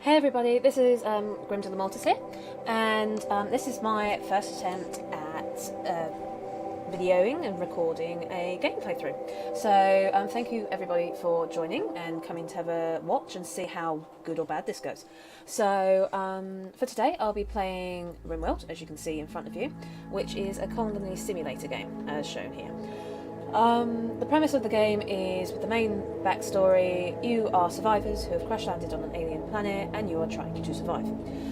Hey everybody, this is Grimton the Mortis here, and this is my first attempt at videoing and recording a game playthrough. So thank you everybody for joining and coming to have a watch and see how good or bad this goes. So for today I'll be playing Rimworld, as you can see in front of you, which is a colony simulator game, as shown here. The premise of the game is, with the main backstory, you are survivors who have crash landed on an alien planet and you are trying to survive.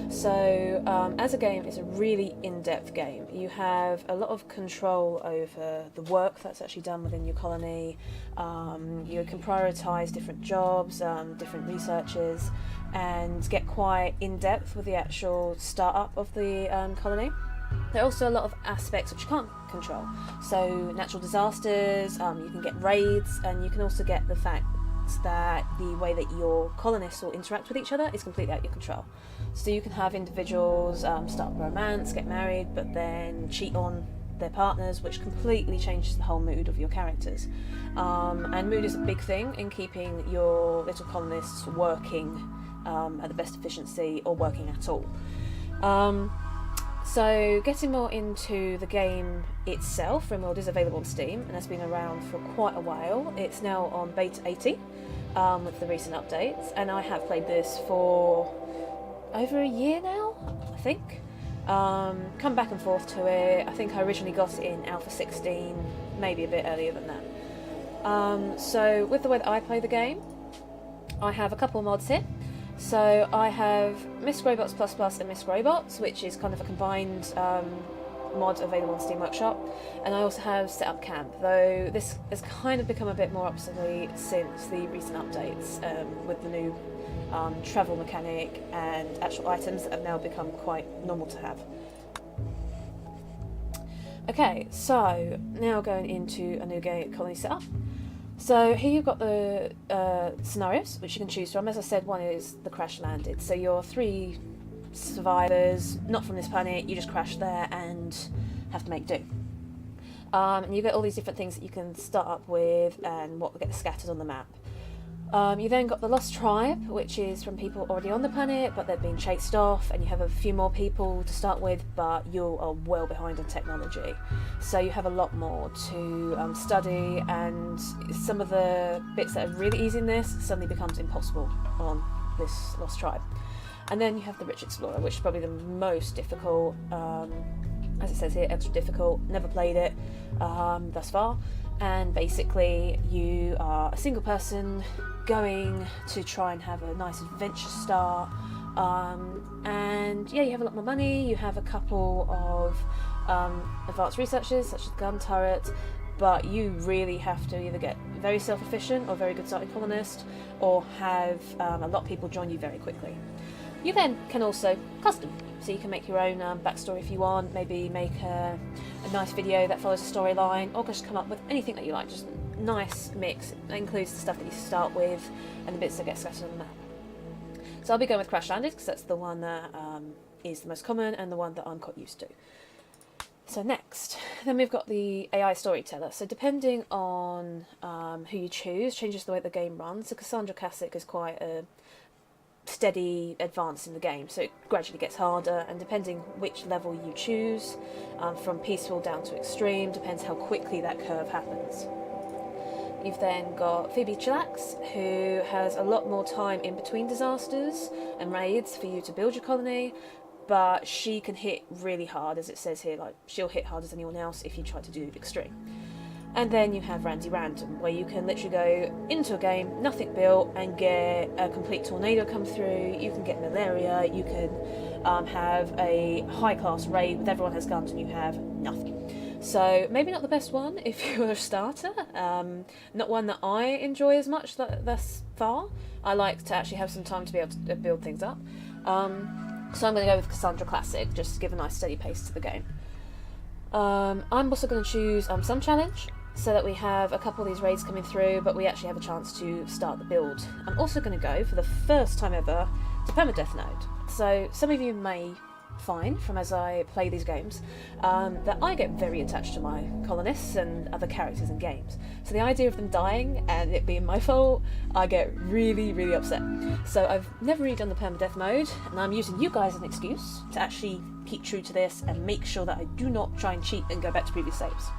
So as a game, it's a really in-depth game. You have a lot of control over the work that's actually done within your colony. You can prioritise different jobs, different researchers, and get quite in-depth with the actual start-up of the colony. There are also a lot of aspects which you can't control. So natural disasters, you can get raids, and you can also get the fact that the way that your colonists will interact with each other is completely out of your control. So you can have individuals start a romance, get married, but then cheat on their partners, which completely changes the whole mood of your characters. And mood is a big thing in keeping your little colonists working at the best efficiency or working at all. So getting more into the game itself, Rimworld is available on Steam and has been around for quite a while. It's now on beta 18 with the recent updates, and I have played this for over a year now, I think. Come back and forth to it. I think I originally got it in Alpha 16, maybe a bit earlier than that. So with the way that I play the game, I have a couple of mods here. So I have Miss Robots ++ and Miss Robots, which is kind of a combined mod available on Steam Workshop, and I also have Set Up Camp, though this has kind of become a bit more obsolete since the recent updates with the new travel mechanic and actual items that have now become quite normal to have. Okay, so now going into a new game colony setup. So here you've got the scenarios which you can choose from. As I said, one is the crash landed. So you're 3 survivors, not from this planet, you just crash there and have to make do. And you get all these different things that you can start up with and what get scattered on the map. You then got the Lost Tribe, which is from people already on the planet, but they're being chased off, and you have a few more people to start with, but you are well behind on technology. So you have a lot more to study, and some of the bits that are really easy in this suddenly becomes impossible on this Lost Tribe. And then you have the Rich Explorer, which is probably the most difficult, as it says here, extra difficult, never played it thus far. And basically you are a single person going to try and have a nice adventure start, and yeah, you have a lot more money, you have a couple of advanced researchers such as gun turret, but you really have to either get very self-efficient or very good starting colonist, or have a lot of people join you very quickly. You then can also custom, so you can make your own backstory if you want, maybe make a nice video that follows a storyline, or just come up with anything that you like, just a nice mix. That includes the stuff that you start with and the bits that get scattered on the map. So I'll be going with Crash Landed because that's the one that is the most common and the one that I'm quite used to. So next, then we've got the AI storyteller. So depending on who you choose, changes the way the game runs. So Cassandra Classic is quite a steady advance in the game, so it gradually gets harder, and depending which level you choose, from peaceful down to extreme, depends how quickly that curve happens. You've then got Phoebe Chillax, who has a lot more time in between disasters and raids for you to build your colony, but she can hit really hard, as it says here, like she'll hit hard as anyone else if you try to do extreme. And then you have Randy Random, where you can literally go into a game, nothing built, and get a complete tornado come through. You can get malaria, you can have a high-class raid with everyone has guns and you have nothing. So maybe not the best one if you're a starter, not one that I enjoy as much thus far. I like to actually have some time to be able to build things up. So I'm going to go with Cassandra Classic, just to give a nice steady pace to the game. I'm also going to choose some challenge, so that we have a couple of these raids coming through, but we actually have a chance to start the build. I'm also going to go, for the first time ever, to permadeath mode. So some of you may find from as I play these games that I get very attached to my colonists and other characters in games. So the idea of them dying and it being my fault, I get really, really upset. So I've never really done the permadeath mode, and I'm using you guys as an excuse to actually keep true to this and make sure that I do not try and cheat and go back to previous saves.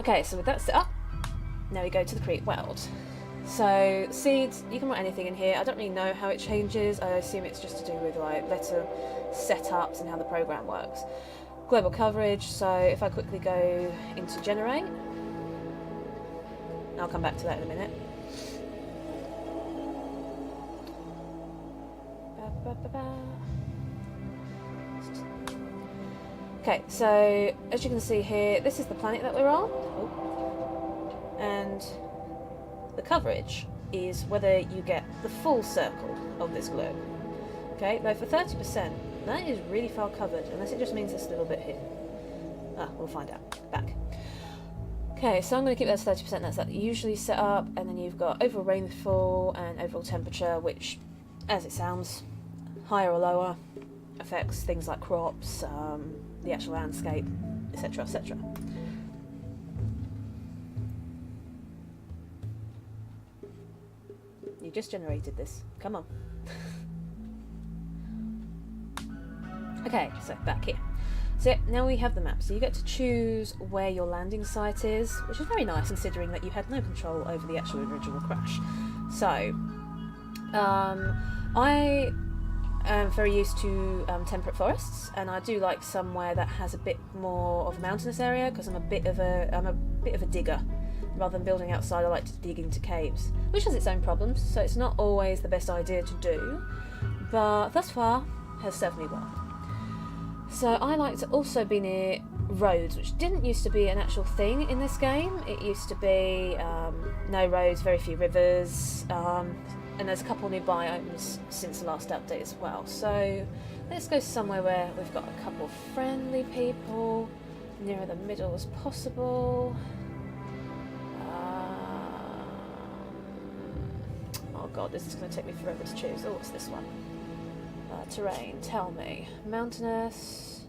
Okay, so with that set up, now we go to the create world. So seeds, you can write anything in here. I don't really know how it changes. I assume it's just to do with like letter setups and how the program works. Global coverage, so if I quickly go into generate, I'll come back to that in a minute. Okay, so as you can see here, this is the planet that we're on. Oh. And the coverage is whether you get the full circle of this globe. Okay, though for 30%, that is really far covered, unless it just means this little bit here. We'll find out. Back. Okay, so I'm going to keep that as 30%, that's that usually set up, and then you've got overall rainfall and overall temperature, which, as it sounds, higher or lower, affects things like crops, the actual landscape, etc, etc. You just generated this. Come on. Okay, so back here. So now we have the map. So you get to choose where your landing site is, which is very nice considering that you had no control over the actual original crash. So, I am very used to temperate forests, and I do like somewhere that has a bit more of a mountainous area because I'm a bit of a digger. Rather than building outside, I like to dig into caves, which has its own problems, so it's not always the best idea to do, but thus far has served me well. So I like to also be near roads, which didn't used to be an actual thing in this game. It used to be no roads, very few rivers, and there's a couple new biomes since the last update as well. So let's go somewhere where we've got a couple of friendly people, nearer the middle as possible. Oh god, this is going to take me forever to choose. Oh, what's this one? Terrain, tell me. Mountainous.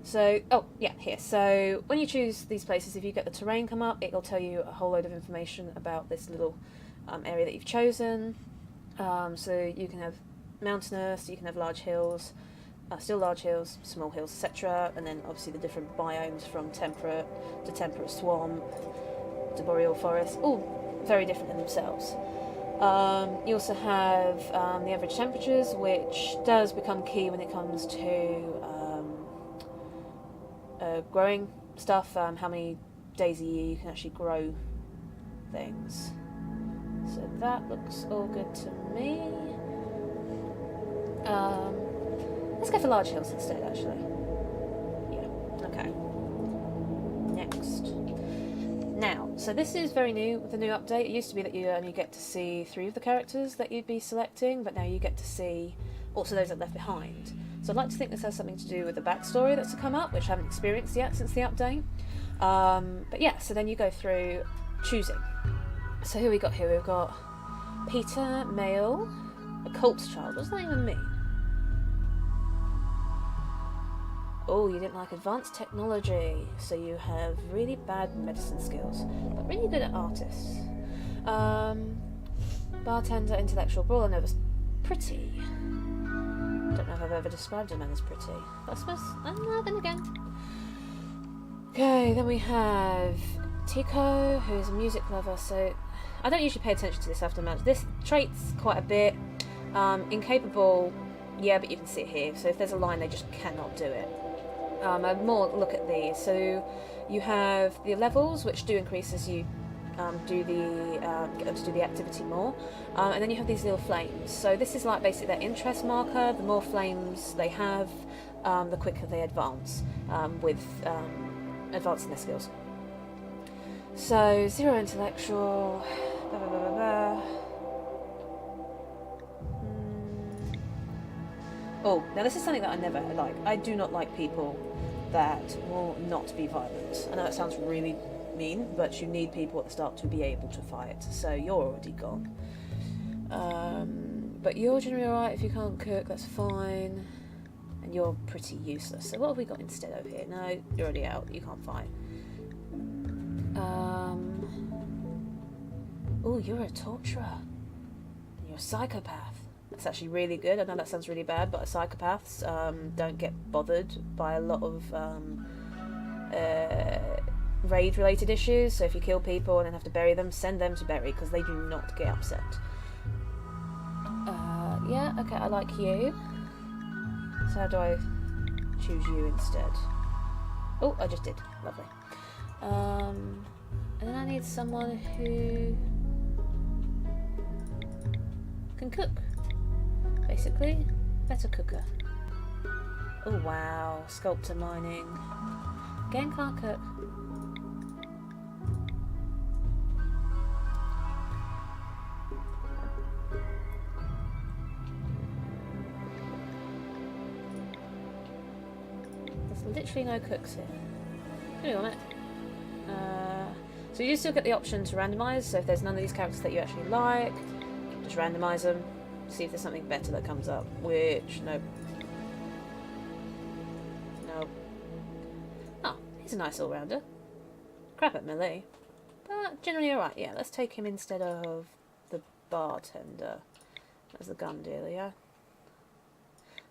So, oh, yeah, here. So, when you choose these places, if you get the terrain come up, it'll tell you a whole load of information about this little area that you've chosen. So, you can have mountainous, you can have large hills, still large hills, small hills, etc. And then, obviously, the different biomes from temperate to temperate swamp to boreal forest, all very different in themselves. You also have the average temperatures, which does become key when it comes to growing stuff, how many days a year you can actually grow things. So that looks all good to me. Let's go for large hills instead, actually. Yeah, okay. Next. Now, so this is very new with the new update. It used to be that you only get to see 3 of the characters that you'd be selecting, but now you get to see also those that are left behind. So I'd like to think this has something to do with the backstory that's to come up, which I haven't experienced yet since the update. But yeah, so then you go through choosing. So who we got here? We've got Peter, male, a corpse child. What does that even mean? Oh, you didn't like advanced technology, so you have really bad medicine skills, but really good at artists. Bartender, intellectual, brawler, nervous, pretty. Don't know if I've ever described a man as pretty, but I suppose, then again. Okay, then we have Tico, who's a music lover, so I don't usually pay attention to this after match. This traits quite a bit. Incapable, yeah, but you can see it here, so if there's a line, they just cannot do it. I'd more look at these. So you have the levels, which do increase as you get them to do the activity more, and then you have these little flames. So this is like basically their interest marker. The more flames they have, the quicker they advance with advancing their skills. So 0 intellectual. Blah, blah, blah, blah, blah. Oh, now this is something that I never like. I do not like people that will not be violent. I know that sounds really mean, but you need people at the start to be able to fight. So you're already gone. But you're generally alright if you can't cook, that's fine. And you're pretty useless. So what have we got instead over here? No, you're already out. You can't fight. Oh, you're a torturer. You're a psychopath. That's actually really good. I know that sounds really bad, but psychopaths don't get bothered by a lot of raid-related issues. So if you kill people and then have to bury them, send them to bury, because they do not get upset. Yeah, okay, I like you. So how do I choose you instead? Oh, I just did. Lovely. And then I need someone who can cook. Basically, better cooker. Oh wow, sculptor mining. Again, can't cook. There's literally no cooks here. Give me a minute. So you still get the option to randomise, so if there's none of these characters that you actually like, just randomise them, see if there's something better that comes up, which, nope. Nope. Oh, he's a nice all-rounder. Crap at melee. But generally alright, yeah, let's take him instead of the bartender. As the gun dealer, yeah?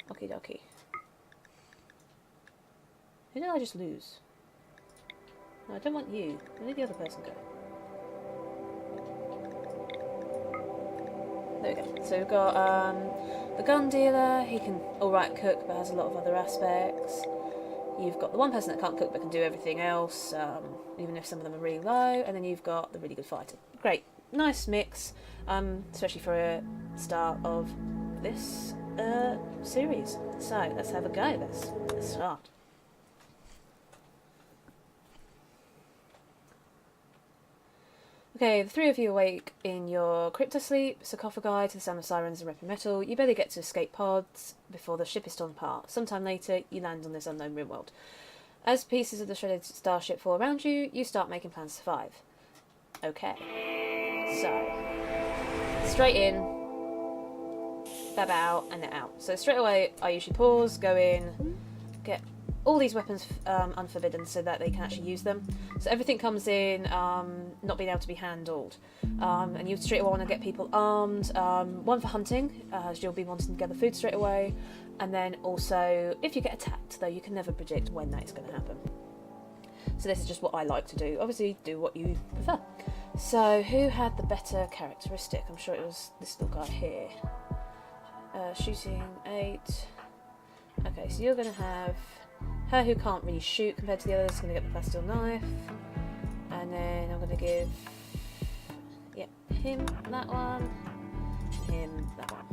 Okie dokie. Who did I just lose? No, I don't want you. Where did the other person go? There we go. So we've got the gun dealer. He can alright cook, but has a lot of other aspects. You've got the one person that can't cook but can do everything else, even if some of them are really low. And then you've got the really good fighter. Great. Nice mix, especially for a start of this series. So let's have a go. Let's start. Okay, the three of you awake in your crypto-sleep, sarcophagi to the sound of sirens and ripping metal. You barely get to escape pods before the ship is torn apart. Sometime later, you land on this unknown Rimworld. As pieces of the shredded starship fall around you, you start making plans to survive. Okay. So, straight in, bab out, and then out. So straight away, I usually pause, go in, get all these weapons unforbidden so that they can actually use them. So everything comes in not being able to be handled. And you straight away want to get people armed. One for hunting, as you'll be wanting to gather food straight away. And then also, if you get attacked, though, you can never predict when that's going to happen. So this is just what I like to do. Obviously, do what you prefer. So who had the better characteristic? I'm sure it was this little guy here. Shooting 8. Okay, so you're going to have her who can't really shoot compared to the others, going to get the plastic knife. And then I'm going to give, him that one, and him that one.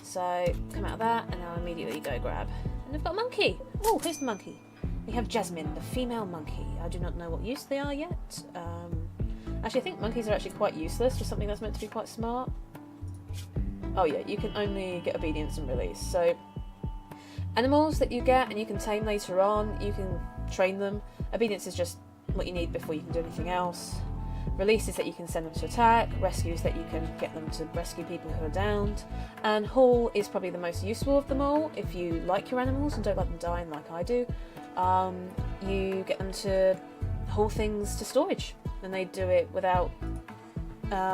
So come out of that, and now immediately go grab. And I've got a monkey. Oh, who's the monkey? We have Jasmine, the female monkey. I do not know what use they are yet. Actually, I think monkeys are actually quite useless for something that's meant to be quite smart. Oh yeah, you can only get obedience and release. So animals that you get and you can tame later on, you can train them. Obedience is just what you need before you can do anything else. Release is that you can send them to attack. Rescue is that you can get them to rescue people who are downed. And haul is probably the most useful of them all. If you like your animals and don't let them dying like I do, you get them to haul things to storage. And they do it without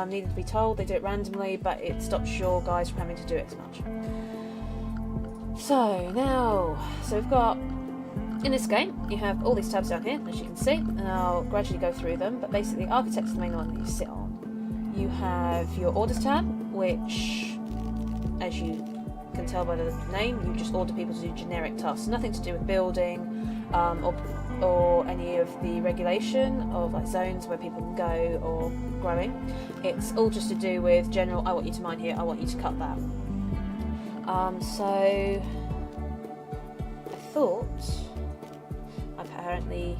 needing to be told. They do it randomly, but it stops your guys from having to do it as much. So we've got, in this game, you have all these tabs down here, as you can see, and I'll gradually go through them, but basically Architect is the main one that you sit on. You have your Orders tab, which, as you can tell by the name, you just order people to do generic tasks, nothing to do with building, or any of the regulation of like zones where people can go or growing. It's all just to do with general, I want you to mine here, I want you to cut that. So I thought I apparently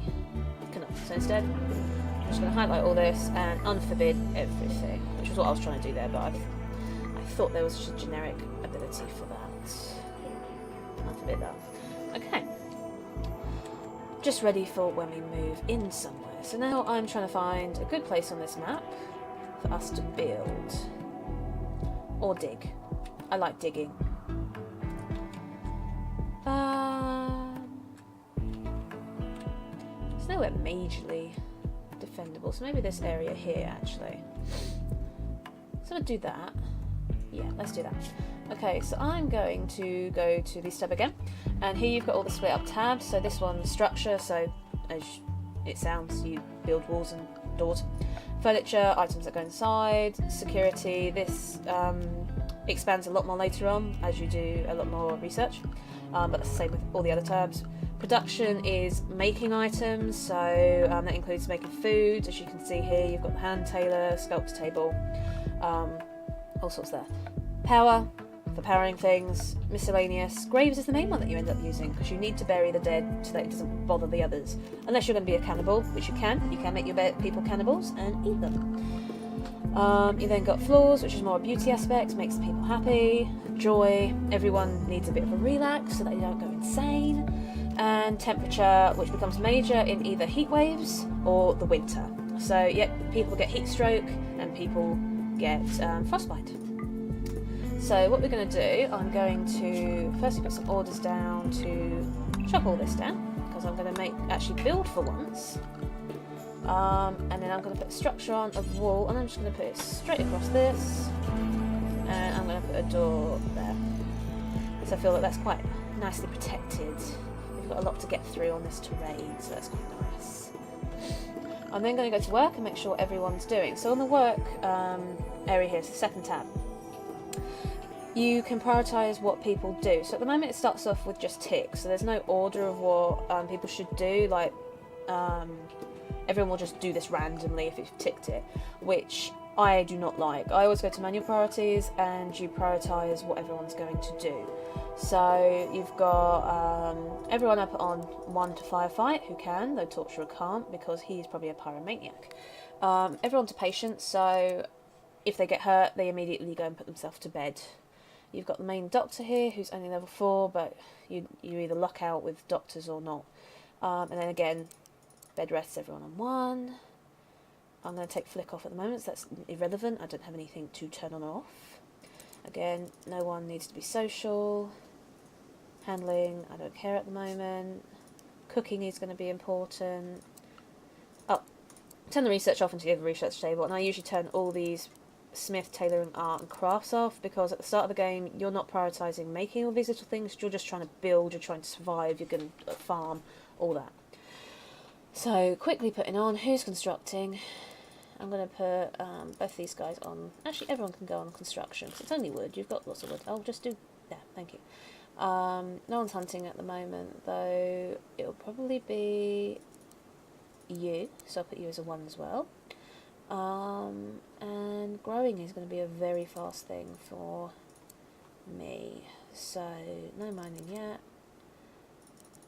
cannot. So instead, I'm just going to highlight all this and unforbid everything, which is what I was trying to do there, but I thought there was just a generic ability for that. Unforbid that. Okay. Just ready for when we move in somewhere. So now I'm trying to find a good place on this map for us to build. Or dig. I like digging. It's nowhere majorly defendable, so maybe this area here actually. So I'll do that. Yeah, let's do that. Okay, so I'm going to go to the stub again, and here you've got all the split up tabs. So this one's structure, so as it sounds, you build walls and doors. Furniture, items that go inside. Security, this expands a lot more later on as you do a lot more research, but that's the same with all the other tabs. Production is making items, so that includes making food. As you can see here, you've got the hand tailor, sculptor table, all sorts there. Power, for powering things. Miscellaneous. Graves is the main one that you end up using, because you need to bury the dead so that it doesn't bother the others. Unless you're going to be a cannibal, which you can. You can make your people cannibals and eat them. You then got floors, which is more a beauty aspect, makes the people happy. Joy, everyone needs a bit of a relax so that they don't go insane. And temperature, which becomes major in either heat waves or the winter. So, yeah, people get heat stroke and people get frostbite. So what we're going to do, I'm going to firstly put some orders down to chop all this down, because I'm going to actually build for once. And then I'm going to put a structure on of wall, and I'm just going to put it straight across this, and I'm going to put a door there. So I feel that that's quite nicely protected. We've got a lot to get through on this terrain, so that's quite nice. I'm then going to go to work and make sure everyone's doing. So on the work area here, it's the second tab. You can prioritise what people do. So at the moment it starts off with just ticks, so there's no order of what people should do, like everyone will just do this randomly if you've ticked it, which I do not like. I always go to manual priorities and you prioritise what everyone's going to do. So you've got everyone up on 1 to firefight who can, though Torturer can't because he's probably a pyromaniac. Everyone to patience, so if they get hurt they immediately go and put themselves to bed. You've got the main doctor here who's only level 4, but you either luck out with doctors or not. And then again, bed rests everyone on 1. I'm going to take flick off at the moment, so that's irrelevant. I don't have anything to turn on or off. Again, no one needs to be social. Handling, I don't care at the moment. Cooking is going to be important. Oh, turn the research off into the other research table, and I usually turn all these smith, tailoring, art and crafts off, because at the start of the game you're not prioritising making all these little things, you're just trying to build, you're trying to survive, you're going to farm, all that. So quickly putting on who's constructing. I'm going to put both these guys on. Actually, everyone can go on construction because it's only wood. You've got lots of wood. I'll just do there. Thank you. No one's hunting at the moment, though. It'll probably be you, so I'll put you as a 1 as well. And growing is going to be a very fast thing for me. So no mining yet,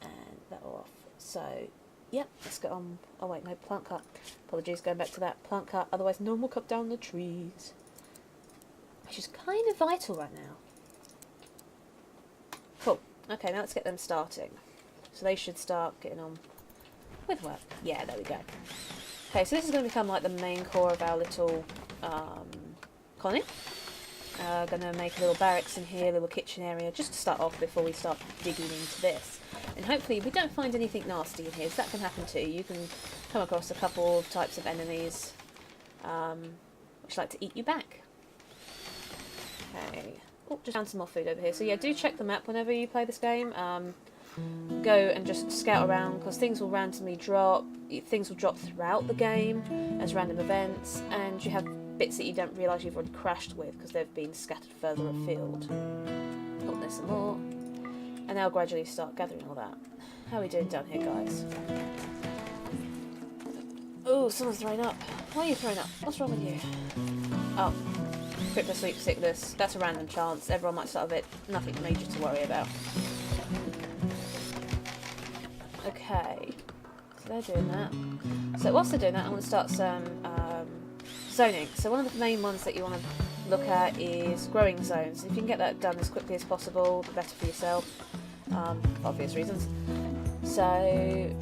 and that off. So. Yep, let's get on. Oh wait, no, plant cut. Apologies, going back to that. Plant cut, otherwise no one will cut down the trees. Which is kind of vital right now. Cool. Okay, now let's get them starting. So they should start getting on with work. Yeah, there we go. Okay, so this is going to become like the main core of our little colony. Going to make a little barracks in here, a little kitchen area, just to start off before we start digging into this. And hopefully we don't find anything nasty in here, so that can happen too. You can come across a couple of types of enemies which like to eat you back. Okay. Oh, just found some more food over here. So yeah, do check the map whenever you play this game. Go and just scout around, because things will randomly drop. Things will drop throughout the game as random events, and you have bits that you don't realise you've already crashed with because they've been scattered further afield. Oh, there's some more. And they'll gradually start gathering all that. How are we doing down here, guys? Oh, someone's throwing up. Why are you throwing up? What's wrong with you? Oh, crypto sleep sickness. That's a random chance. Everyone might start with it. Nothing major to worry about. Okay, so they're doing that. So whilst they're doing that, I'm going to start some zoning. So one of the main ones that you want to look at is growing zones. If you can get that done as quickly as possible, the better for yourself, for obvious reasons. So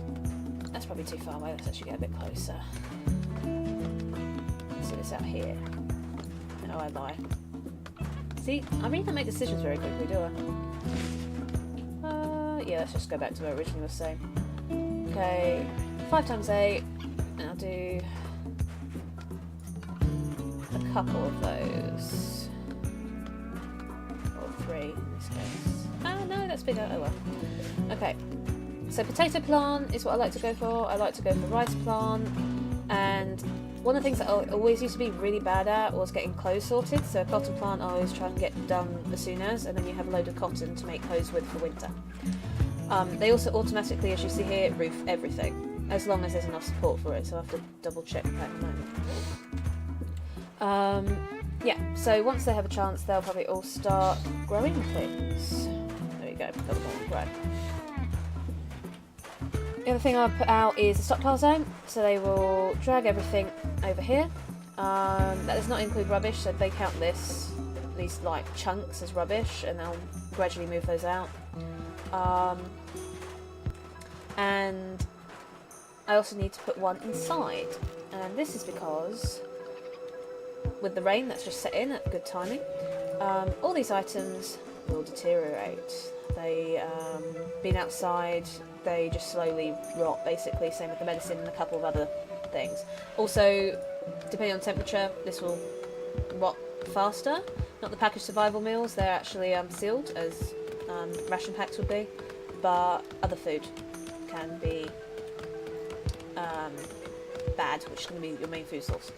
that's probably too far away. Let's actually get a bit closer. Let's see this out here. Oh, I lie. See, I really don't make decisions very quickly, do I? yeah, let's just go back to what I originally was saying. Okay, 5 times 8, and I'll do a couple of those. Or 3 in this case. Oh no, that's bigger. Oh well. Okay, so potato plant is what I like to go for. I like to go for rice plant, and one of the things that I always used to be really bad at was getting clothes sorted. So a cotton plant I always try and get done as soon as, and then you have a load of cotton to make hose with for winter. They also automatically, as you see here, roof everything, as long as there's enough support for it, so I have to double check that in a moment. Yeah, so once they have a chance, they'll probably all start growing things. There you go, couple more grow. The other thing I'll put out is a stockpile zone, so they will drag everything over here. That does not include rubbish, so they count these like chunks as rubbish, and they'll gradually move those out. And I also need to put one inside, and this is because with the rain that's just set in at good timing, all these items will deteriorate. They, being outside, they just slowly rot, basically. Same with the medicine and a couple of other things. Also, depending on temperature, this will rot faster. Not the packaged survival meals, they're actually sealed, as ration packs would be, but other food can be bad, which is going to be your main food source.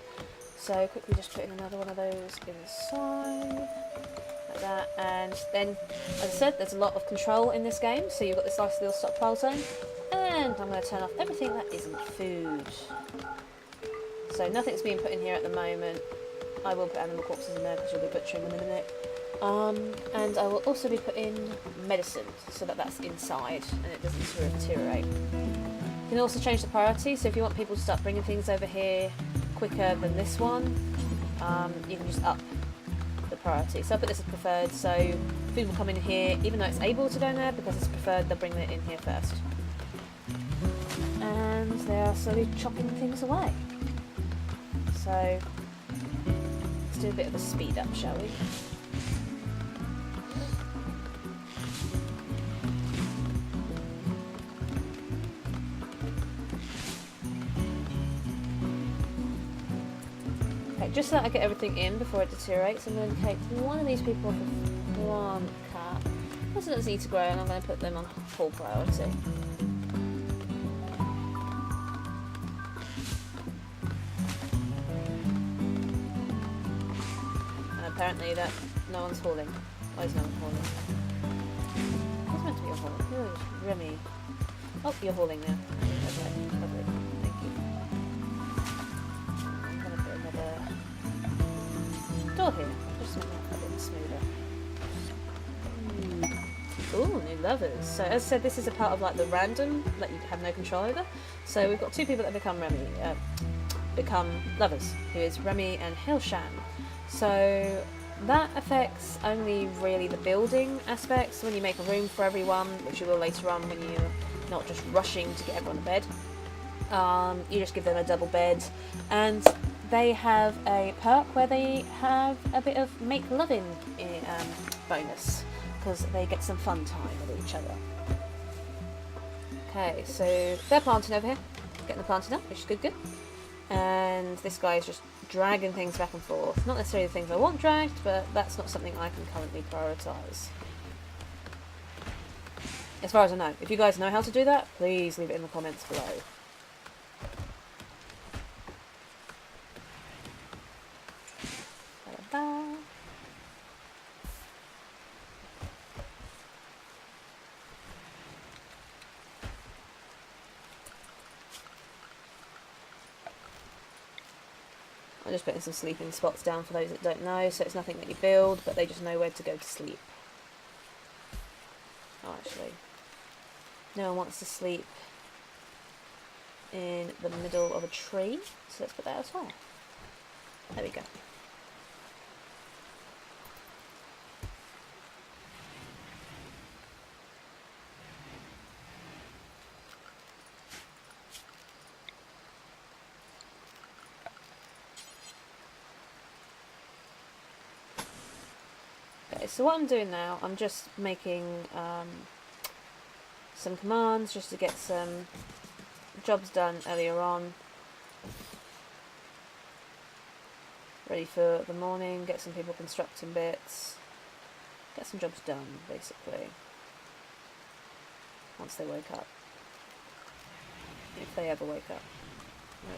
So quickly just put in another one of those inside, like that, and then, as I said, there's a lot of control in this game, so you've got this nice little stockpile zone, and I'm going to turn off everything that isn't food. So nothing's being put in here at the moment. I will put animal corpses in there because you'll be butchering them in a minute. And I will also be putting medicine so that that's inside and it doesn't sort of deteriorate. You can also change the priority, so if you want people to start bringing things over here quicker than this one, you can just up the priority. So I put this as preferred, so food will come in here, even though it's able to go in there, because it's preferred, they'll bring it in here first. And they are slowly chopping things away. So let's do a bit of a speed up, shall we? Okay, just so that I get everything in before it deteriorates, I'm going to take one of these people off of one cap. This doesn't need to grow, and I'm going to put them on full priority. Apparently that no one's hauling. Why is no one hauling? Who's meant to be hauling? Who is Remy? Oh, you're hauling now. Okay, lovely. Thank you. I'm going to put another door here. Just to make that a bit smoother. Ooh, new lovers. So as I said, this is a part of like the random that you have no control over. So we've got two people that become become lovers, who is Remy and Hilsham. So that affects only really the building aspects. When you make a room for everyone, which you will later on when you're not just rushing to get everyone to bed, you just give them a double bed, and they have a perk where they have a bit of make loving bonus, because they get some fun time with each other. Okay, so they're planting over here, getting the planting up, which is good. And this guy is just dragging things back and forth. Not necessarily the things I want dragged, but that's not something I can currently prioritise. As far as I know. If you guys know how to do that, please leave it in the comments below. Ta-da-da. I'm just putting some sleeping spots down for those that don't know, so it's nothing that you build, but they just know where to go to sleep. Oh, actually, no one wants to sleep in the middle of a tree, so let's put that as well. There we go. So what I'm doing now, I'm just making some commands just to get some jobs done earlier on. Ready for the morning, get some people constructing bits, get some jobs done, basically, once they wake up. If they ever wake up. There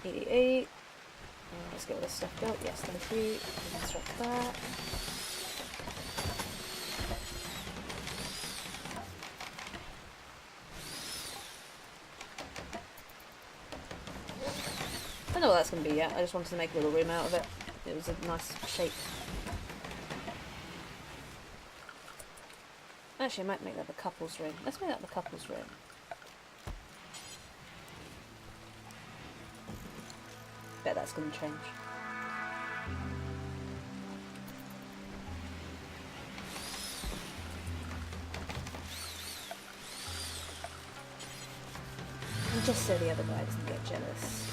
we go. Eat. Let's get all this stuff built. Yes, thank you. Construct that. I don't know what that's going to be yet. I just wanted to make a little room out of it. It was a nice shape. Actually, I might make that the couple's room. Let's make that the couple's room. Bet that's going to change. And just so the other guy doesn't get jealous.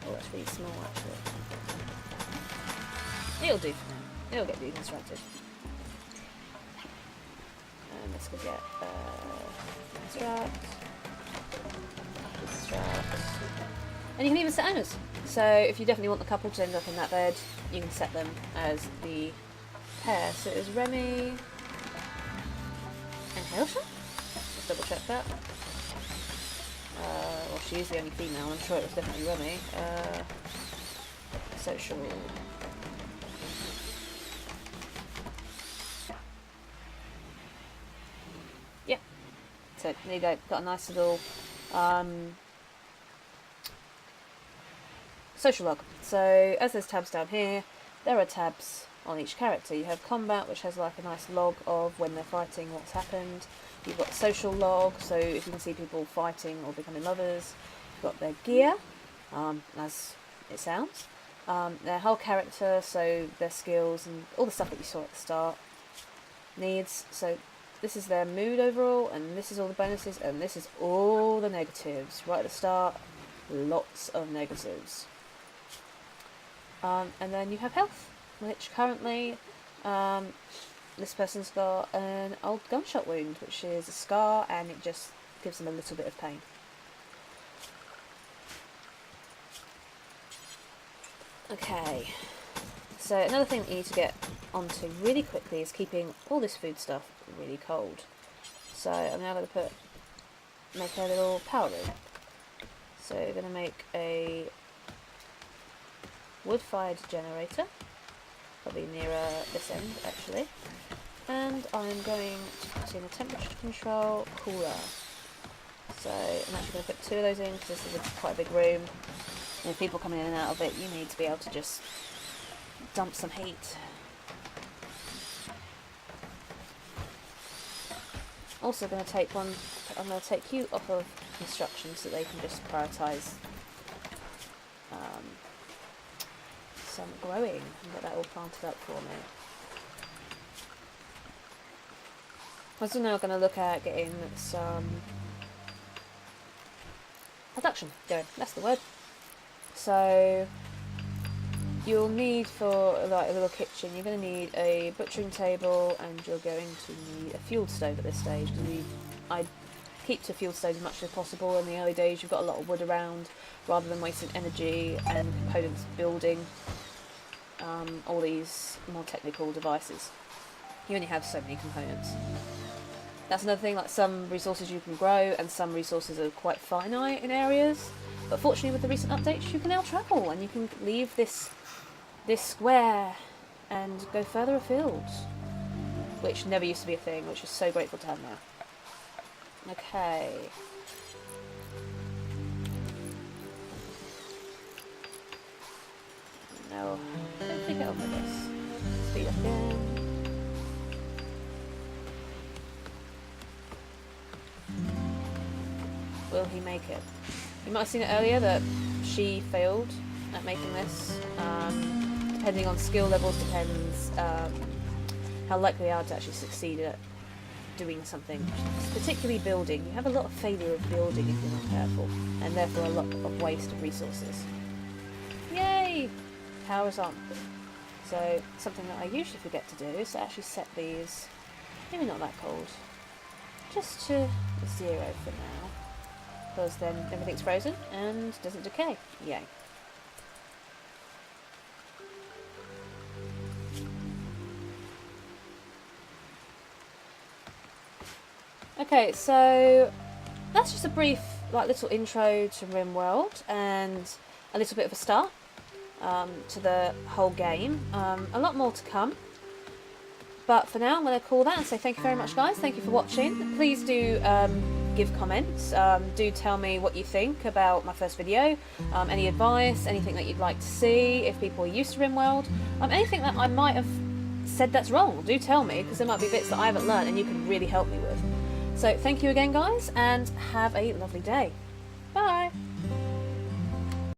Oh, that's really small, actually. It'll do for now. It'll get deconstructed. And let's go get construct. And you can even set owners. So if you definitely want the couple to end up in that bed, you can set them as the pair. So it was Remy and Helsha. Let's double check that. Well, she is the only female. I'm sure it was definitely Remy. Social. Yeah. So there you go. Got a nice little social log. So as there's tabs down here, there are tabs on each character. You have combat, which has like a nice log of when they're fighting, what's happened. You've got social log, so if you can see people fighting or becoming lovers. You've got their gear, as it sounds. Their whole character, so their skills and all the stuff that you saw at the start. Needs, so this is their mood overall, and this is all the bonuses, and this is all the negatives. Right at the start, lots of negatives. And then you have health, which currently this person's got an old gunshot wound, which is a scar, and it just gives them a little bit of pain. Okay, so another thing that you need to get onto really quickly is keeping all this food stuff really cold. So I'm now going to make a little power room. So we're going to make a wood-fired generator, probably nearer this end actually, and I'm going to put in a temperature control cooler. So I'm actually going to put 2 of those in because this is quite a big room, and if people coming in and out of it, you need to be able to just dump some heat. Also going to take one, I'm going to take you off of construction so they can just prioritise some growing and get that all planted up for me. I'm also now going to look at getting some production going, that's the word. So you'll need, for like a little kitchen, you're going to need a butchering table, and you're going to need a fuel stove at this stage. I keep to fuel stove as much as possible. In the early days you've got a lot of wood around, rather than wasting energy and components building all these more technical devices. You only have so many components. That's another thing, like some resources you can grow and some resources are quite finite in areas, but fortunately with the recent updates you can now travel and you can leave this square and go further afield, which never used to be a thing, which is so grateful to have now. Okay. No, don't think it over this. Speed up again. Will he make it? You might have seen it earlier that she failed at making this. Depending on skill levels, depends how likely they are to actually succeed at doing something, particularly building. You have a lot of failure of building if you're not careful, and therefore a lot of waste of resources. Yay! Power's on. So something that I usually forget to do is to actually set these, maybe not that cold, just to 0 for now, because then everything's frozen and doesn't decay. Yay. Okay, so that's just a brief little intro to Rimworld and a little bit of a start to the whole game. A lot more to come. But for now, I'm going to call that and say thank you very much, guys. Thank you for watching. Please do give comments. Do tell me what you think about my first video. Any advice, anything that you'd like to see, if people are used to Rimworld. Anything that I might have said that's wrong, do tell me, because there might be bits that I haven't learned and you can really help me with. So thank you again, guys, and have a lovely day. Bye!